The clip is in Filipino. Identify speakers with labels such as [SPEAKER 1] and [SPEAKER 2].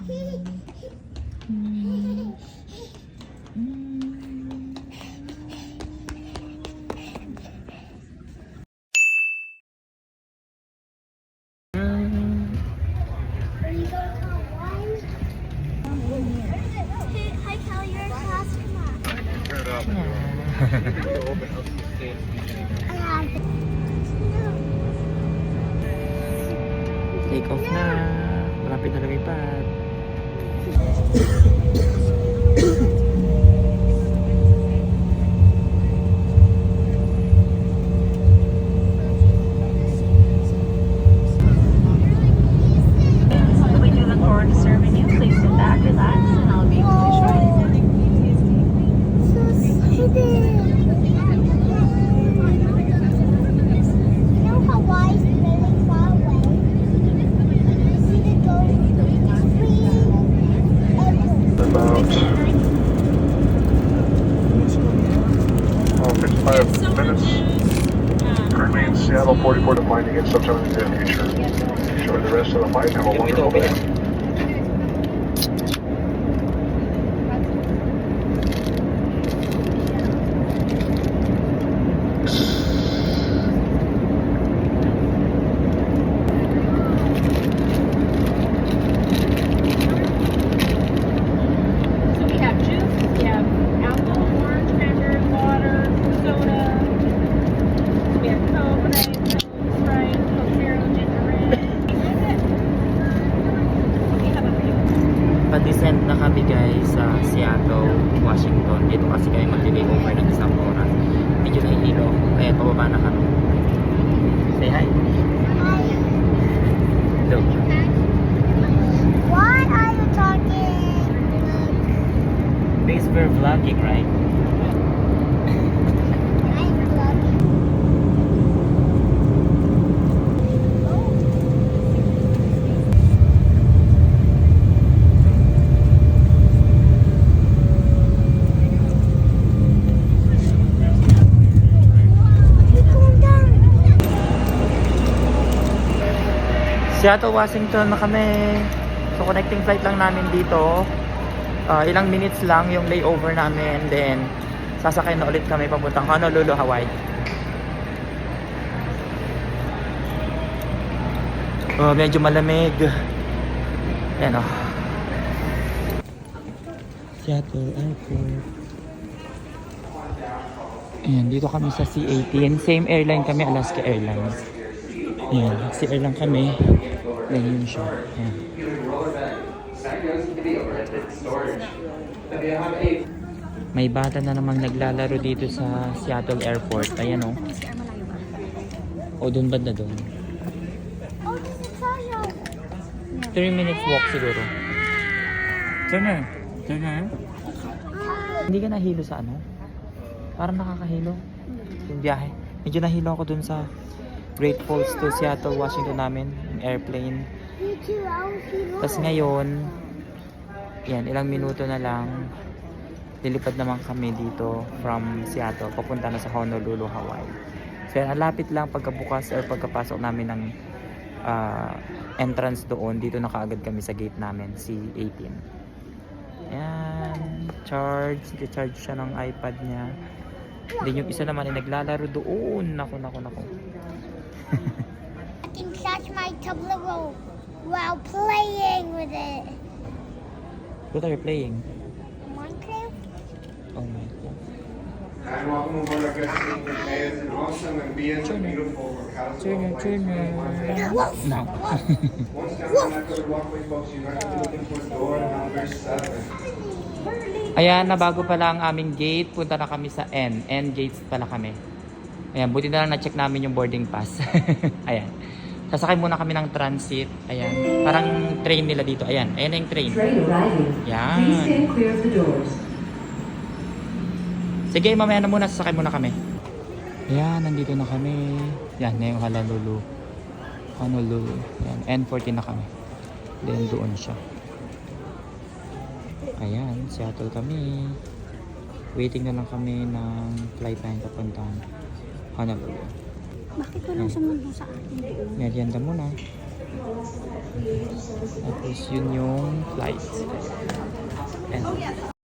[SPEAKER 1] Hi, Kelly, you're a customer.
[SPEAKER 2] Take off na. Malapit na lumipad.
[SPEAKER 3] We do look forward to serving you. Please sit back, relax, and I'll be with you shortly.
[SPEAKER 1] So soothing. You know Hawaii's really far away? You see the gold
[SPEAKER 4] About 55 minutes. Currently in Seattle, 44 to flying again sometime in the near future. Enjoy the rest of the flight. Have a wonderful day.
[SPEAKER 3] So we have juice, we have apple, orange, cranberry, water, soda. We have Coke, Sprite, Coke Zero, ginger ale. We have a few.
[SPEAKER 2] Pa-descend na kami guys sa Seattle, Washington. Dito kasi kami mag-layover ng isang oras. Medyo nahihilo. Kaya pababa na kami. Say hi. Hello.
[SPEAKER 1] Why are you talking?
[SPEAKER 2] Because we're vlogging, right?
[SPEAKER 1] I'm vlogging. Calm down.
[SPEAKER 2] Seattle, Washington na kami. So connecting flight lang namin dito. Ilang minutes lang yung layover namin. Then sasakay na ulit kami papuntang Honolulu, Hawaii. Medyo malamig. Ayan o. Seattle Airport. Ayan, dito kami sa C-18. Same airline kami, Alaska Airlines. Ayan, C-Air lang kami. Then yun siya. Ayan. May bata na namang naglalaro dito sa Seattle Airport. Ayan o. O dun banda dun.
[SPEAKER 1] Oh, this is Tayo.
[SPEAKER 2] 3 minutes walk siguro. Turner. Turner. Hindi ka nahilo sa ano? Parang nakakahilo. Yung biyahe. Medyo nahilo ako dun sa Great Falls to Seattle, Washington namin. Yung airplane.
[SPEAKER 1] Me too. I was feeling.
[SPEAKER 2] Tapos ngayon, yan, ilang minuto na lang, lilipad naman kami dito from Seattle, papunta na sa Honolulu, Hawaii. So yan, lapit lang pagkabukas or pagkapasok namin ng entrance doon, dito na kaagad kami sa gate namin, C-18. Yan, charge siya ng iPad niya. Then yung isa naman ay naglalaro doon. Naku.
[SPEAKER 1] I can catch my tablet while playing with it.
[SPEAKER 2] What are you playing?
[SPEAKER 1] Minecraft?
[SPEAKER 2] Oh my God.
[SPEAKER 4] And welcome aboard our guests. It's awesome and beautiful.
[SPEAKER 2] Turner. No.
[SPEAKER 4] Once down that covered walkway, folks, you're going to be looking for door number 7.
[SPEAKER 2] Ayan, nabago pala ang aming gate. Punta na kami sa N. N gates pala kami. Ayan, buti na lang na-check namin yung boarding pass. Ayan. Sasakay muna kami ng transit. Ayan. Parang train nila dito. Ayan. Ayan na yung train. Ayan. Sige, mamaya na muna. Sasakay muna kami. Ayan, nandito na kami. Ayan, na yung Honolulu. Ayan, N14 na kami. Then doon siya. Ayan, Seattle kami. Waiting na lang kami ng flight time papuntang Honolulu.
[SPEAKER 1] Bakit walang sumunod sa akin doon?
[SPEAKER 2] Merienda muna. Tapos yun yung flight. And